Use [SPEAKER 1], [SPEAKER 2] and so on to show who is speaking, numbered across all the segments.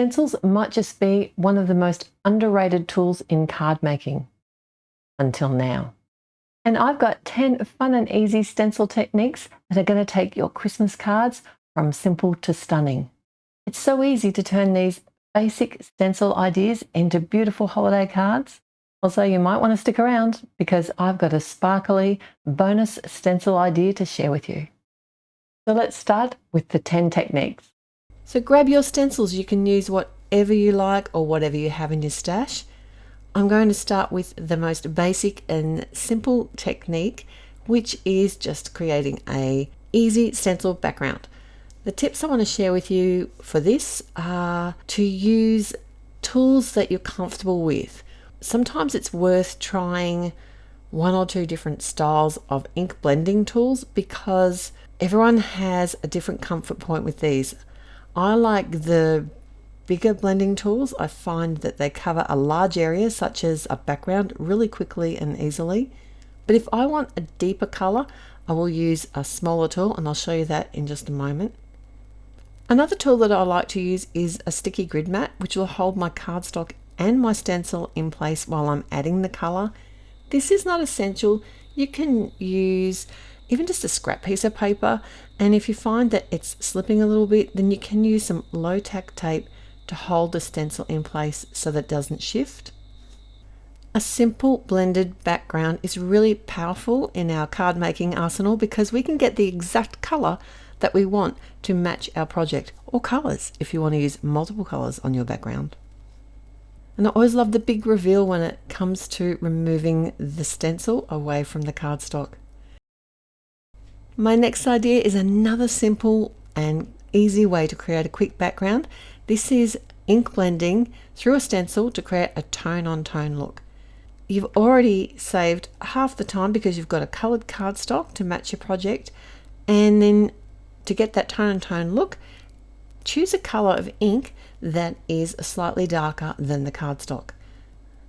[SPEAKER 1] Stencils might just be one of the most underrated tools in card making until now. And I've got 10 fun and easy stencil techniques that are going to take your Christmas cards from simple to stunning. It's so easy to turn these basic stencil ideas into beautiful holiday cards. Also, you might want to stick around because I've got a sparkly bonus stencil idea to share with you. So let's start with the 10 techniques. So grab your stencils. You can use whatever you like or whatever you have in your stash. I'm going to start with the most basic and simple technique, which is just creating an easy stencil background. The tips I want to share with you for this are to use tools that you're comfortable with. Sometimes it's worth trying one or two different styles of ink blending tools because everyone has a different comfort point with these. I like the bigger blending tools. I find that they cover a large area such as a background really quickly and easily. But if I want a deeper color, I will use a smaller tool, and I'll show you that in just a moment. Another tool that I like to use is a sticky grid mat, which will hold my cardstock and my stencil in place while I'm adding the color. This is not essential. You can use even just a scrap piece of paper, and if you find that it's slipping a little bit, then you can use some low tack tape to hold the stencil in place so that it doesn't shift. A simple blended background is really powerful in our card making arsenal because we can get the exact color that we want to match our project, or colors if you want to use multiple colors on your background. And I always love the big reveal when it comes to removing the stencil away from the cardstock. My next idea is another simple and easy way to create a quick background. This is ink blending through a stencil to create a tone-on-tone look. You've already saved half the time because you've got a colored cardstock to match your project, and then to get that tone-on-tone look, choose a color of ink that is slightly darker than the cardstock.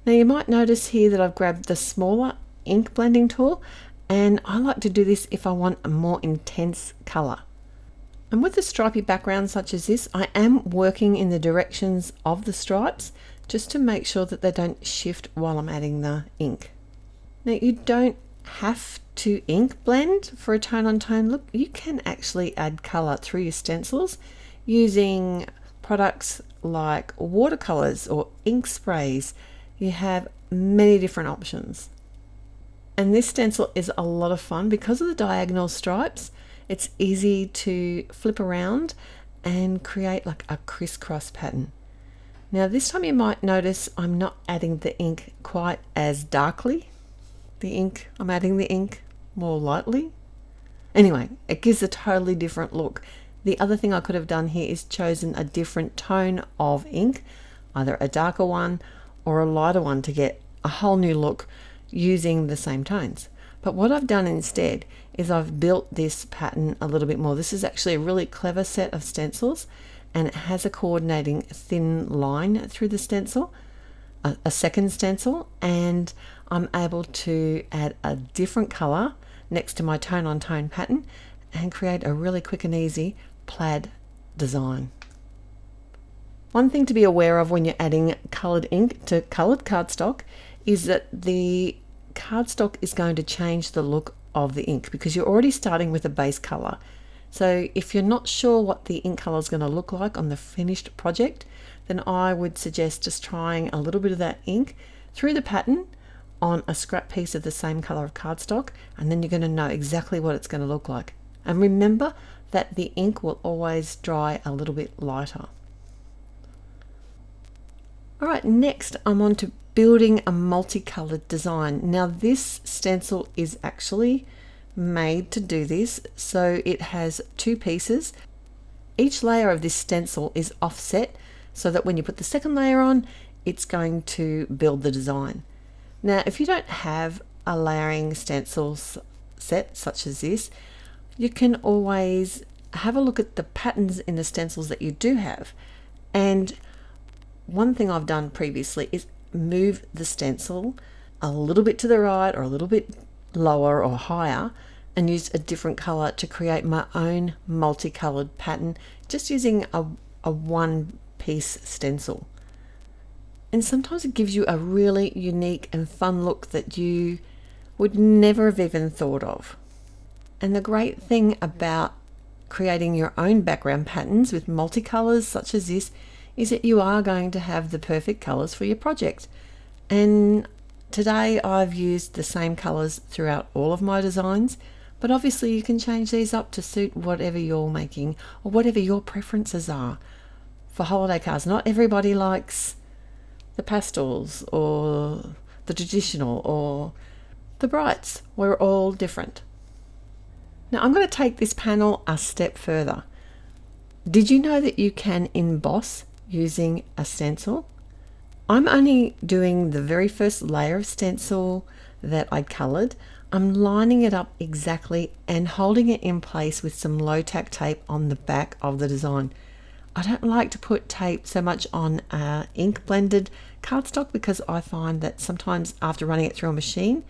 [SPEAKER 1] Now you might notice here that I've grabbed the smaller ink blending tool, and I like to do this if I want a more intense color. And with a stripy background such as this, I am working in the directions of the stripes just to make sure that they don't shift while I'm adding the ink. Now you don't have to ink blend for a tone-on-tone look. You can actually add color through your stencils using products like watercolors or ink sprays. You have many different options. And this stencil is a lot of fun because of the diagonal stripes. It's easy to flip around and create like a crisscross pattern. Now this time you might notice I'm not adding the ink quite as darkly. I'm adding the ink more lightly. Anyway, it gives a totally different look. The other thing I could have done here is chosen a different tone of ink, either a darker one or a lighter one, to get a whole new look using the same tones. But what I've done instead is I've built this pattern a little bit more. This is actually a really clever set of stencils, and it has a coordinating thin line through the stencil, a second stencil, and I'm able to add a different color next to my tone-on-tone pattern and create a really quick and easy plaid design. One thing to be aware of when you're adding colored ink to colored cardstock is that the cardstock is going to change the look of the ink because you're already starting with a base color. So if you're not sure what the ink color is going to look like on the finished project, then I would suggest just trying a little bit of that ink through the pattern on a scrap piece of the same color of cardstock, and then you're going to know exactly what it's going to look like. And remember that the ink will always dry a little bit lighter. All right, next I'm on to building a multicolored design. Now this stencil is actually made to do this, so it has two pieces. Each layer of this stencil is offset so that when you put the second layer on, it's going to build the design. Now if you don't have a layering stencils set such as this, you can always have a look at the patterns in the stencils that you do have. And one thing I've done previously is move the stencil a little bit to the right or a little bit lower or higher and use a different color to create my own multicolored pattern, just using a one piece stencil. And sometimes it gives you a really unique and fun look that you would never have even thought of. And the great thing about creating your own background patterns with multicolors such as this is that you are going to have the perfect colors for your project. And today I've used the same colors throughout all of my designs, but obviously you can change these up to suit whatever you're making or whatever your preferences are. For holiday cards, not everybody likes the pastels or the traditional or the brights. We're all different. Now I'm going to take this panel a step further. Did you know that you can emboss using a stencil? I'm only doing the very first layer of stencil that I coloured. I'm lining it up exactly and holding it in place with some low tack tape on the back of the design. I don't like to put tape so much on ink blended cardstock because I find that sometimes after running it through a machine,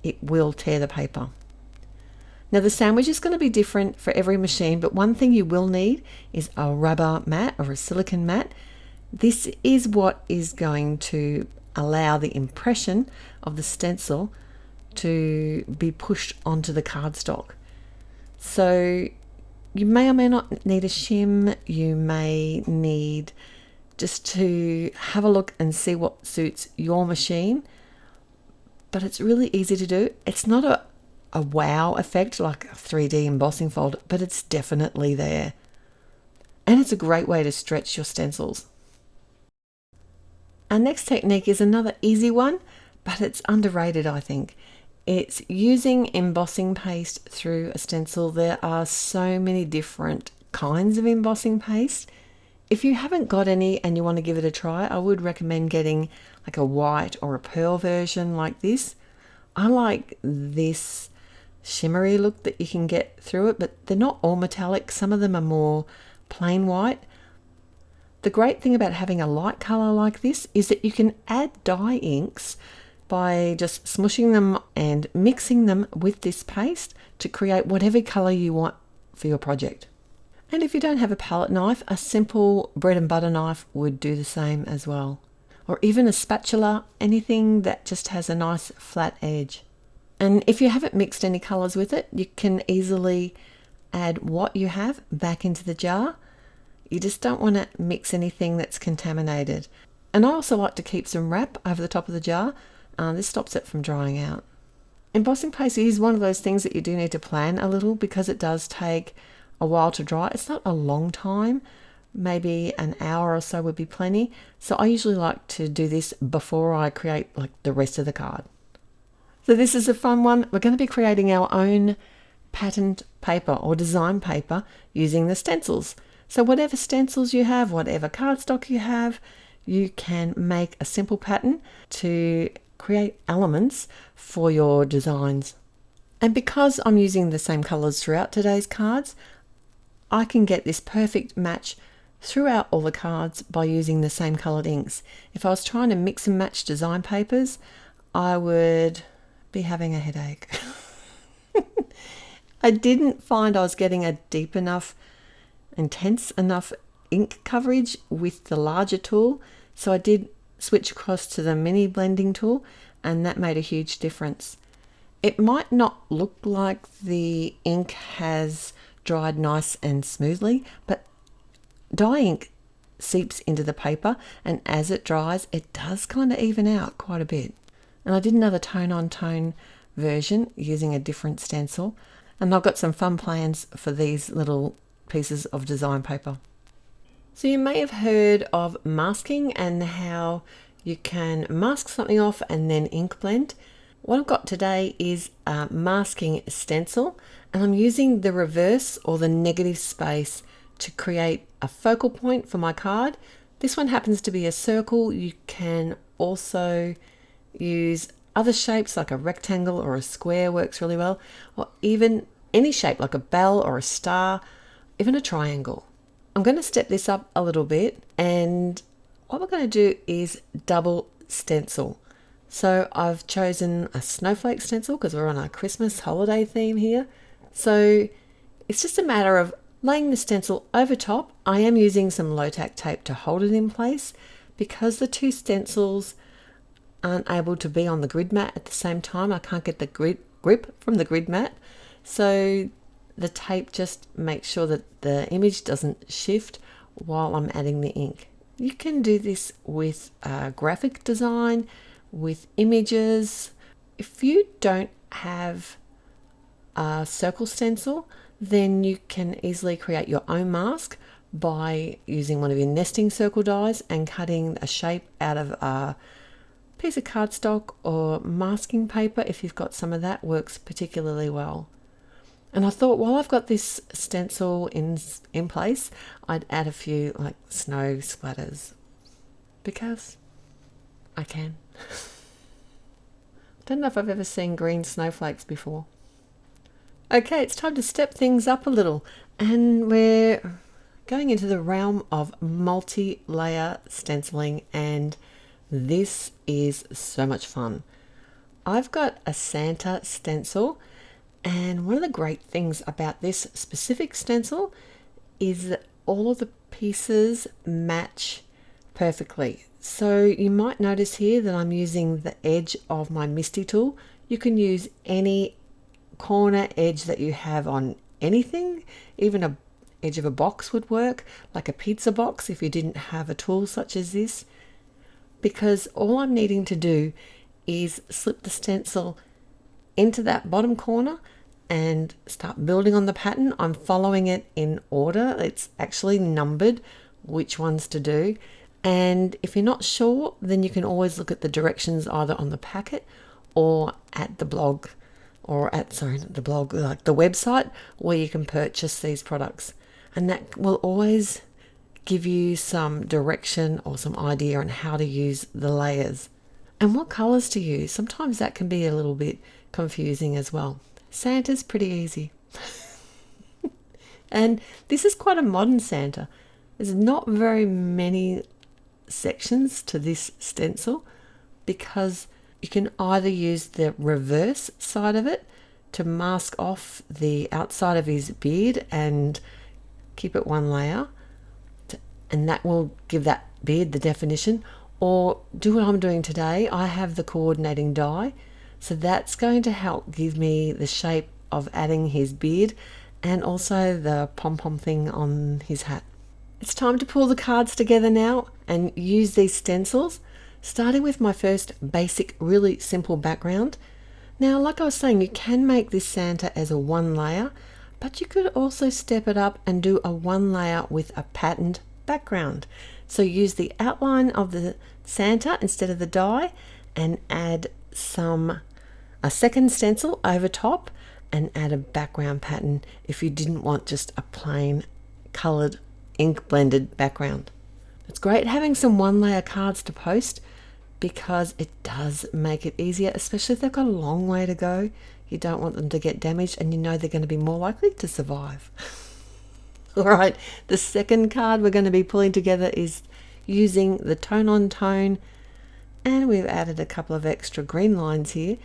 [SPEAKER 1] it will tear the paper. Now the sandwich is going to be different for every machine, but one thing you will need is a rubber mat or a silicone mat. This is what is going to allow the impression of the stencil to be pushed onto the cardstock. So you may or may not need a shim, you may need just to have a look and see what suits your machine, but it's really easy to do. It's not a wow effect like a 3D embossing folder, but it's definitely there. And it's a great way to stretch your stencils. Our next technique is another easy one, but it's underrated, I think. It's using embossing paste through a stencil. There are so many different kinds of embossing paste. If you haven't got any and you want to give it a try, I would recommend getting like a white or a pearl version like this. I like this shimmery look that you can get through it, but they're not all metallic. Some of them are more plain white. The great thing about having a light color like this is that you can add dye inks by just smushing them and mixing them with this paste to create whatever color you want for your project. And if you don't have a palette knife, a simple bread and butter knife would do the same as well. Or even a spatula, anything that just has a nice flat edge. And if you haven't mixed any colors with it, you can easily add what you have back into the jar. You just don't want to mix anything that's contaminated. And I also like to keep some wrap over the top of the jar. This stops it from drying out. Embossing paste is one of those things that you do need to plan a little because it does take a while to dry. It's not a long time, maybe an hour or so would be plenty. So I usually like to do this before I create like the rest of the card. So this is a fun one. We're going to be creating our own patterned paper or design paper using the stencils. So whatever stencils you have, whatever cardstock you have, you can make a simple pattern to create elements for your designs. And because I'm using the same colors throughout today's cards, I can get this perfect match throughout all the cards by using the same colored inks. If I was trying to mix and match design papers, I would be having a headache. I didn't find I was getting a deep enough, intense enough ink coverage with the larger tool, so I did switch across to the mini blending tool, and that made a huge difference. It might not look like the ink has dried nice and smoothly, but dye ink seeps into the paper, and as it dries it does kind of even out quite a bit. And I did another tone on tone version using a different stencil, and I've got some fun plans for these little pieces of design paper. So you may have heard of masking and how you can mask something off and then ink blend. What I've got today is a masking stencil, and I'm using the reverse or the negative space to create a focal point for my card. This one happens to be a circle. You can also use other shapes like a rectangle or a square works really well, or even any shape like a bell or a star, even a triangle. I'm going to step this up a little bit, and what we're going to do is double stencil. So I've chosen a snowflake stencil because we're on a Christmas holiday theme here. So it's just a matter of Laying the stencil over top, I am using some low-tack tape to hold it in place because the two stencils aren't able to be on the grid mat at the same time. I can't get the grip from the grid mat, so the tape just makes sure that the image doesn't shift while I'm adding the ink. You can do this with graphic design, with images. If you don't have a circle stencil, then you can easily create your own mask by using one of your nesting circle dies and cutting a shape out of a piece of cardstock, or masking paper if you've got some of that, works particularly well. And I thought, while I've got this stencil in place, I'd add a few like snow splatters because I can. Don't know if I've ever seen green snowflakes before. Okay, it's time to step things up a little, and we're going into the realm of multi-layer stenciling, and this is so much fun. I've got a Santa stencil, and one of the great things about this specific stencil is that all of the pieces match perfectly. So you might notice here that I'm using the edge of my Misty tool. You can use any corner edge that you have on anything. Even a edge of a box would work, like a pizza box if you didn't have a tool such as this, because all I'm needing to do is slip the stencil into that bottom corner and start building on the pattern. I'm following it in order. It's actually numbered which ones to do, and if you're not sure, then you can always look at the directions either on the packet or at the blog, or at, sorry, not the blog, like the website where you can purchase these products, and that will always give you some direction or some idea on how to use the layers and what colors to use. Sometimes that can be a little bit confusing as well. Santa's pretty easy. And this is quite a modern Santa. There's not very many sections to this stencil because you can either use the reverse side of it to mask off the outside of his beard and keep it one layer, and that will give that beard the definition, or do what I'm doing today. I have the coordinating die, so that's going to help give me the shape of adding his beard and also the pom-pom thing on his hat. It's time to pull the cards together now and use these stencils, starting with my first basic, really simple background. Now, like I was saying, you can make this Santa as a one layer, but you could also step it up and do a one layer with a patterned background. So use the outline of the Santa instead of the die and add a second stencil over top and add a background pattern if you didn't want just a plain colored ink blended background. It's great having some one layer cards to post because it does make it easier, especially if they've got a long way to go. You don't want them to get damaged, and you know they're going to be more likely to survive. All right, the second card we're going to be pulling together is using the tone on tone, and we've added a couple of extra green lines here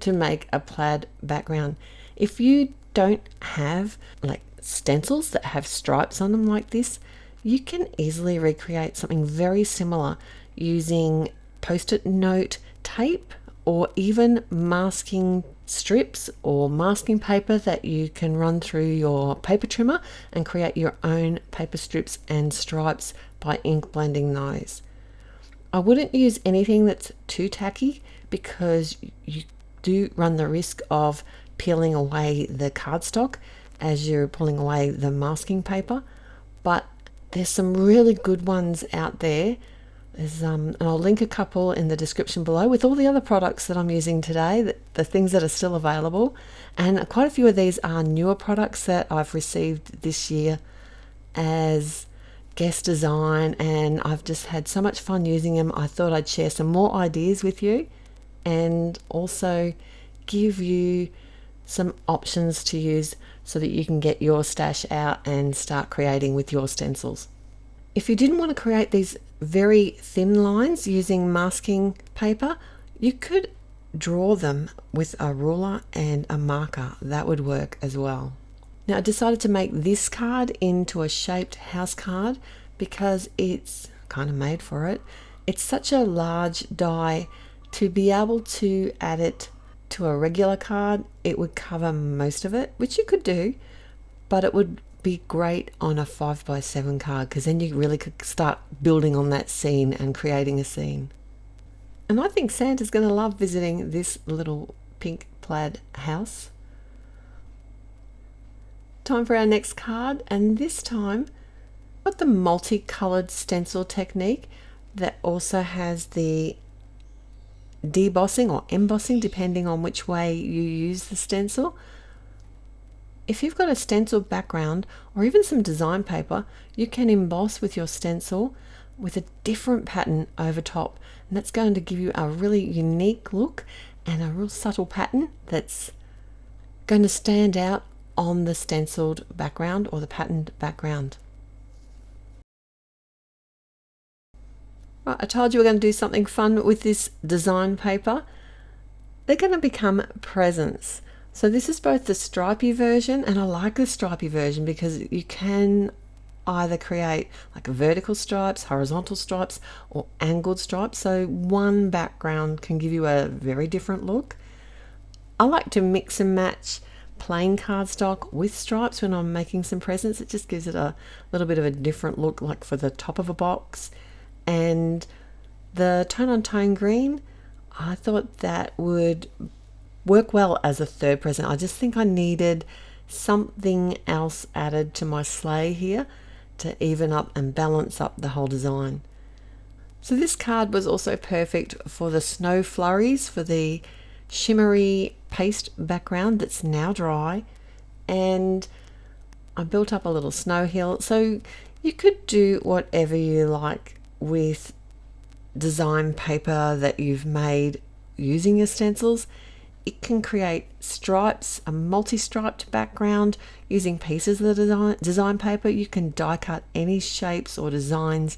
[SPEAKER 1] to make a plaid background. If you don't have like stencils that have stripes on them like this, you can easily recreate something very similar using post-it note tape or even masking strips or masking paper that you can run through your paper trimmer and create your own paper strips and stripes by ink blending those. I wouldn't use anything that's too tacky because you do run the risk of peeling away the cardstock as you're pulling away the masking paper, but there's some really good ones out there. And I'll link a couple in the description below with all the other products that I'm using today, the things that are still available. And quite a few of these are newer products that I've received this year as guest design, and I've just had so much fun using them. I thought I'd share some more ideas with you and also give you some options to use so that you can get your stash out and start creating with your stencils. If you didn't want to create these very thin lines using masking paper, you could draw them with a ruler and a marker. That would work as well. Now I decided to make this card into a shaped house card because it's kind of made for it. It's such a large die to be able to add it to a regular card. It would cover most of it, which you could do, but it would be great on a 5x7 card because then you really could start building on that scene and creating a scene. And I think Santa's going to love visiting this little pink plaid house. Time for our next card, and this time I've got the multicolored stencil technique that also has the debossing or embossing depending on which way you use the stencil. If you've got a stencil background or even some design paper, you can emboss with your stencil with a different pattern over top, and that's going to give you a really unique look and a real subtle pattern that's going to stand out on the stenciled background or the patterned background. Right, I told you we're going to do something fun with this design paper. They're going to become presents. So this is both the stripy version, and I like the stripy version because you can either create like vertical stripes, horizontal stripes, or angled stripes. So one background can give you a very different look. I like to mix and match plain cardstock with stripes when I'm making some presents. It just gives it a little bit of a different look, like for the top of a box. And the tone on tone green, I thought that would work well as a third present. I just think I needed something else added to my sleigh here to even up and balance up the whole design. So this card was also perfect for the snow flurries, for the shimmery paste background that's now dry, and I built up a little snow hill. So you could do whatever you like with design paper that you've made using your stencils. It can create stripes, a multi-striped background using pieces of the design paper. You can die cut any shapes or designs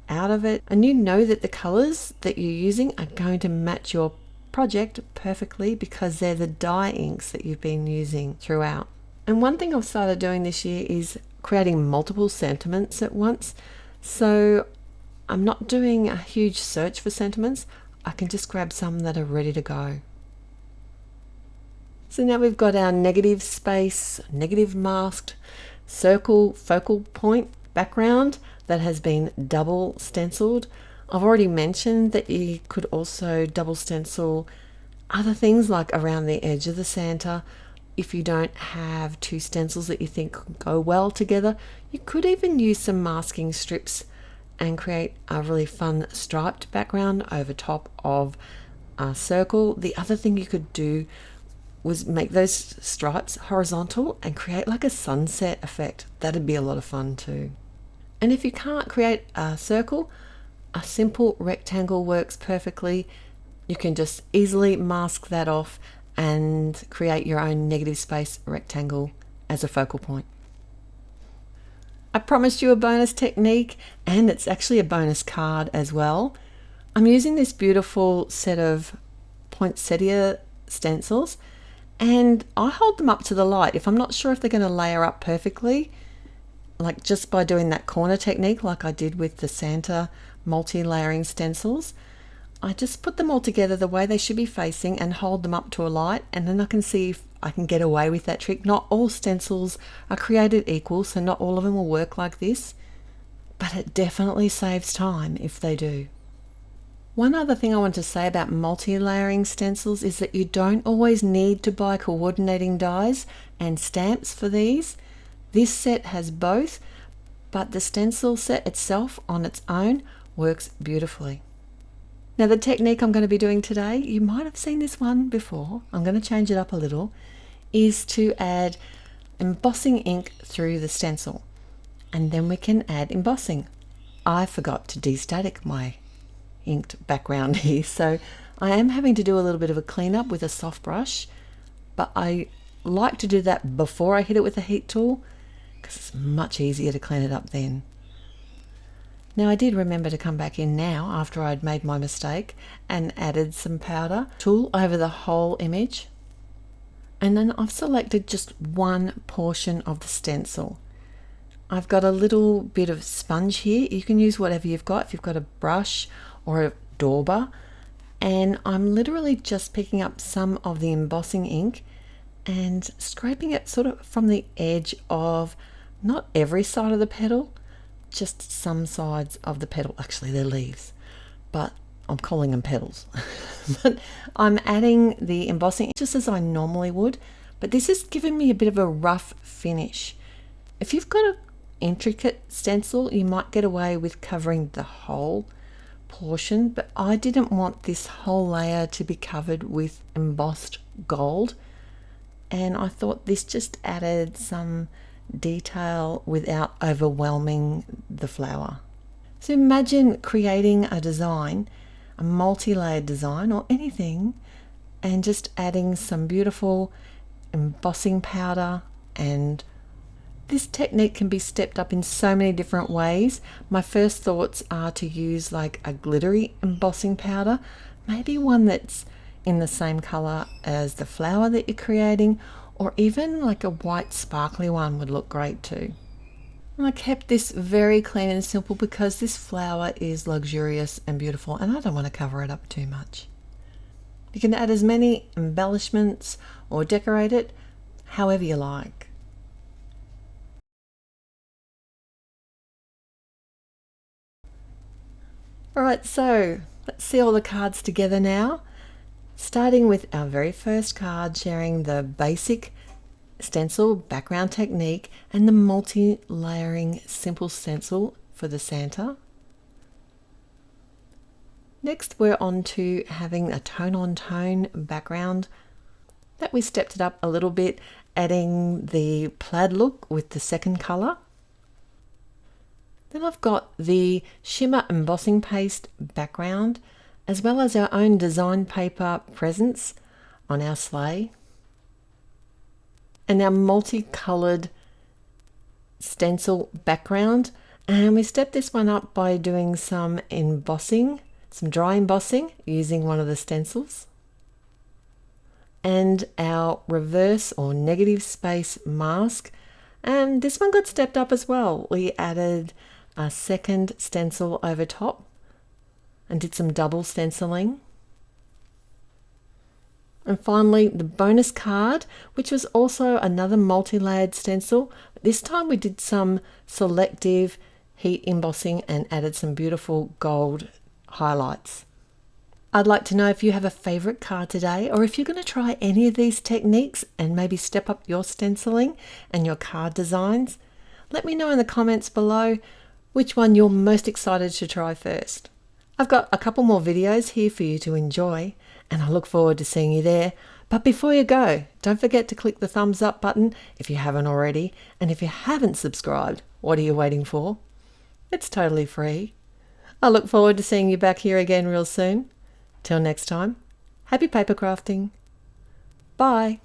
[SPEAKER 1] out of it, and you know that the colors that you're using are going to match your project perfectly because they're the dye inks that you've been using throughout. And one thing I've started doing this year is creating multiple sentiments at once. So I'm not doing a huge search for sentiments. I can just grab some that are ready to go. So now we've got our negative space, negative masked circle focal point background that has been double stenciled. I've already mentioned that you could also double stencil other things like around the edge of the Santa. If you don't have two stencils that you think go well together, you could even use some masking strips and create a really fun striped background over top of a circle. The other thing you could do was make those stripes horizontal and create like a sunset effect. That'd be a lot of fun too. And if you can't create a circle, a simple rectangle works perfectly. You can just easily mask that off and create your own negative space rectangle as a focal point. I promised you a bonus technique, and it's actually a bonus card as well. I'm using this beautiful set of poinsettia stencils, and I hold them up to the light. If I'm not sure if they're going to layer up perfectly, like just by doing that corner technique like I did with the Santa multi-layering stencils, I just put them all together the way they should be facing and hold them up to a light, and then I can see if I can get away with that trick. Not all stencils are created equal, so not all of them will work like this, but it definitely saves time if they do. One other thing I want to say about multi-layering stencils is that you don't always need to buy coordinating dies and stamps for these. This set has both, but the stencil set itself on its own works beautifully. Now the technique I'm going to be doing today, you might have seen this one before, I'm going to change it up a little, is to add embossing ink through the stencil, and then we can add embossing. I forgot to de-static my inked background here, so I am having to do a little bit of a cleanup with a soft brush, but I like to do that before I hit it with a heat tool because it's much easier to clean it up then. Now I did remember to come back in now after I'd made my mistake and added some powder tool over the whole image. And then I've selected just one portion of the stencil. I've got a little bit of sponge here. You can use whatever you've got, if you've got a brush or a dauber. And I'm literally just picking up some of the embossing ink and scraping it sort of from the edge of not every side of the petal, just some sides of the petal. Actually, they're leaves, but I'm calling them petals. But I'm adding the embossing just as I normally would, but this has given me a bit of a rough finish. If you've got an intricate stencil, you might get away with covering the whole portion, but I didn't want this whole layer to be covered with embossed gold, and I thought this just added some detail without overwhelming the flower. So imagine creating a design, a multi-layered design or anything, and just adding some beautiful embossing powder. And this technique can be stepped up in so many different ways. My first thoughts are to use like a glittery embossing powder, maybe one that's in the same color as the flower that you're creating, or even like a white sparkly one would look great too. And I kept this very clean and simple because this flower is luxurious and beautiful and I don't want to cover it up too much. You can add as many embellishments or decorate it however you like. Alright, so let's see all the cards together now. Starting with our very first card, sharing the basic stencil background technique and the multi-layering simple stencil for the Santa. Next we're on to having a tone-on-tone background that we stepped it up a little bit, adding the plaid look with the second colour. Then I've got the shimmer embossing paste background as well as our own design paper presents on our sleigh. And our multicoloured stencil background, and we step this one up by doing some embossing, some dry embossing using one of the stencils, and our reverse or negative space mask, and this one got stepped up as well. We added a second stencil over top and did some double stenciling. And finally, the bonus card, which was also another multi-layered stencil. This time we did some selective heat embossing and added some beautiful gold highlights. I'd like to know if you have a favorite card today, or if you're going to try any of these techniques and maybe step up your stenciling and your card designs. Let me know in the comments below which one you're most excited to try first. I've got a couple more videos here for you to enjoy, and I look forward to seeing you there. But before you go, don't forget to click the thumbs up button if you haven't already. And if you haven't subscribed, what are you waiting for? It's totally free. I look forward to seeing you back here again real soon. Till next time, happy paper crafting. Bye.